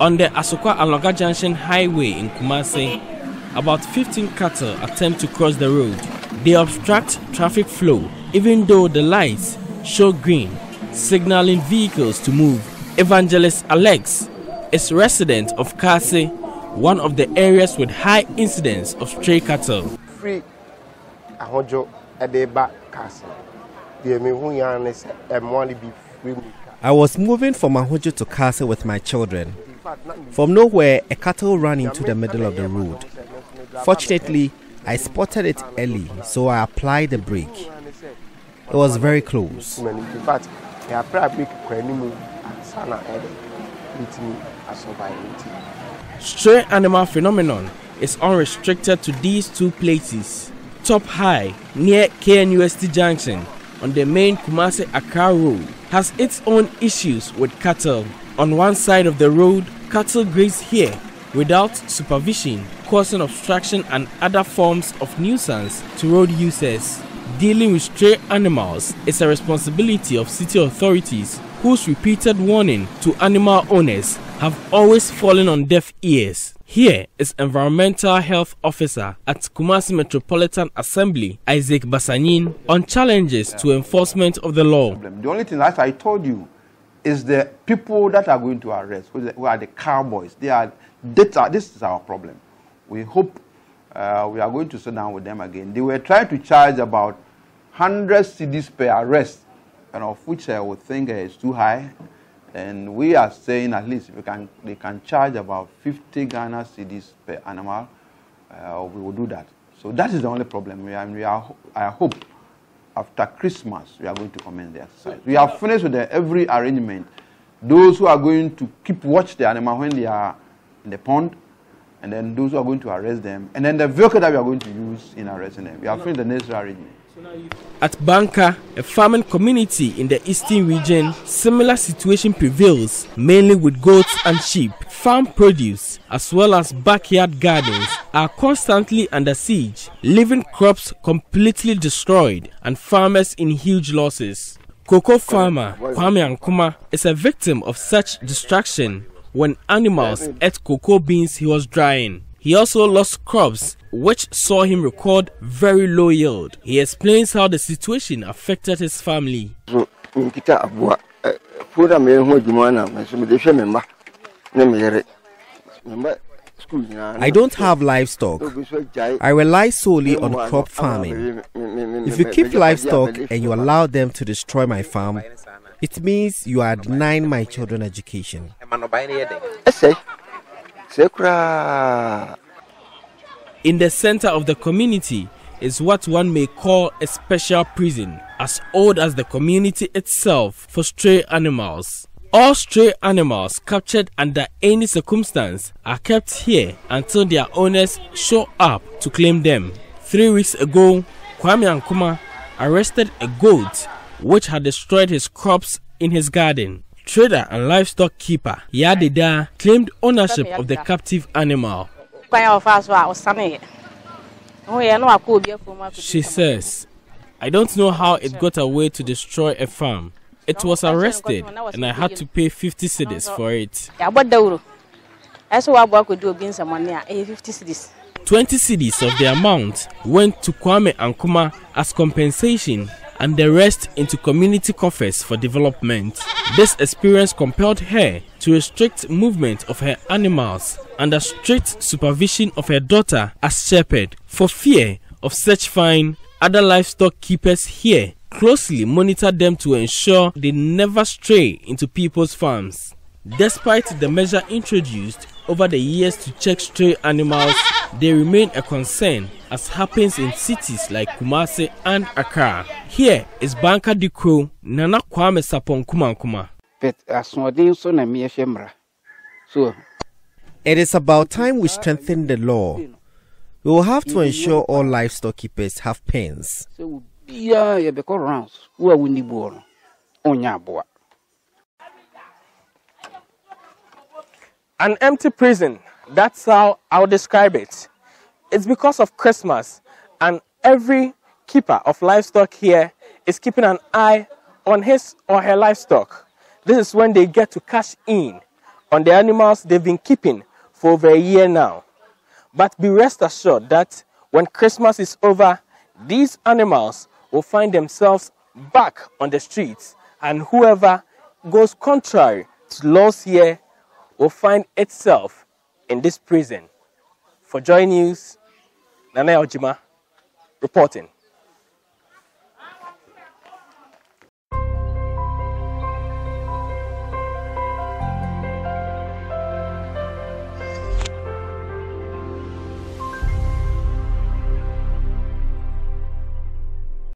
On the Asokwa-Aloga Junction Highway in Kumasi, about 15 cattle attempt to cross the road. They obstruct traffic flow, even though the lights show green, signaling vehicles to move. Evangelist Alex is resident of Kumasi, one of the areas with high incidence of stray cattle. Free I was moving from Ahojo to Kumasi with my children. From nowhere, a cattle ran into the middle of the road. Fortunately, I spotted it early, so I applied the brake. It was very close. Stray animal phenomenon is unrestricted to these two places. Top High, near KNUST Junction, on the main Kumasi-Accra road, has its own issues with cattle. On one side of the road, cattle graze here without supervision, causing obstruction and other forms of nuisance to road users. Dealing with stray animals is a responsibility of city authorities, whose repeated warning to animal owners have always fallen on deaf ears. Here is Environmental Health Officer at Kumasi Metropolitan Assembly, Isaac Basanin, on challenges to enforcement of the law. The only thing, as I told you, is the people that are going to arrest, who are the cowboys. This is our problem. We hope we are going to sit down with them again. They were trying to charge about 100 cedis per arrest, and of which I would think is too high. And we are saying at least they can charge about 50 Ghana cedis per animal. We will do that. So that is the only problem. I hope after Christmas we are going to commence the exercise. We have finished with every arrangement. Those who are going to keep watch the animal when they are in the pond, and then those who are going to arrest them, and then the vehicle that we are going to use in arresting them. We have finished the necessary arrangement. At Banka, a farming community in the eastern region, similar situation prevails, mainly with goats and sheep. Farm produce, as well as backyard gardens, are constantly under siege, leaving crops completely destroyed and farmers in huge losses. Cocoa farmer Kwame Nkrumah is a victim of such destruction when animals ate cocoa beans he was drying. He also lost crops, which saw him record very low yield. He explains how the situation affected his family. I don't have livestock. I rely solely on crop farming. If you keep livestock and you allow them to destroy my farm, it means you are denying my children education. In the center of the community is what one may call a special prison, as old as the community itself, for stray animals. All stray animals captured under any circumstance are kept here until their owners show up to claim them. 3 weeks ago, Kwame Nkrumah arrested a goat which had destroyed his crops in his garden. Trader and livestock keeper Yadida claimed ownership of the captive animal. She says, "I don't know how it got away to destroy a farm. It was arrested and I had to pay 50 cedis for it." 20 cedis of the amount went to Kwame Nkrumah as compensation, and the rest into community coffers for development. This experience compelled her to restrict movement of her animals under strict supervision of her daughter as shepherd. For fear of such fine, other livestock keepers here closely monitor them to ensure they never stray into people's farms. Despite the measure introduced over the years to check stray animals, they remain a concern, as happens in cities like Kumasi and Accra. Here is Banka Dikro Nana Kwame Sapon Kumankuma. It is about time we strengthen the law. We will have to ensure all livestock keepers have pens. An empty prison, that's how I'll describe it. It's because of Christmas, and every keeper of livestock here is keeping an eye on his or her livestock. This is when they get to cash in on the animals they've been keeping for over a year now. But be rest assured that when Christmas is over, these animals will find themselves back on the streets, and whoever goes contrary to laws here will find itself in this prison. For Joy News, Nana Ojima reporting.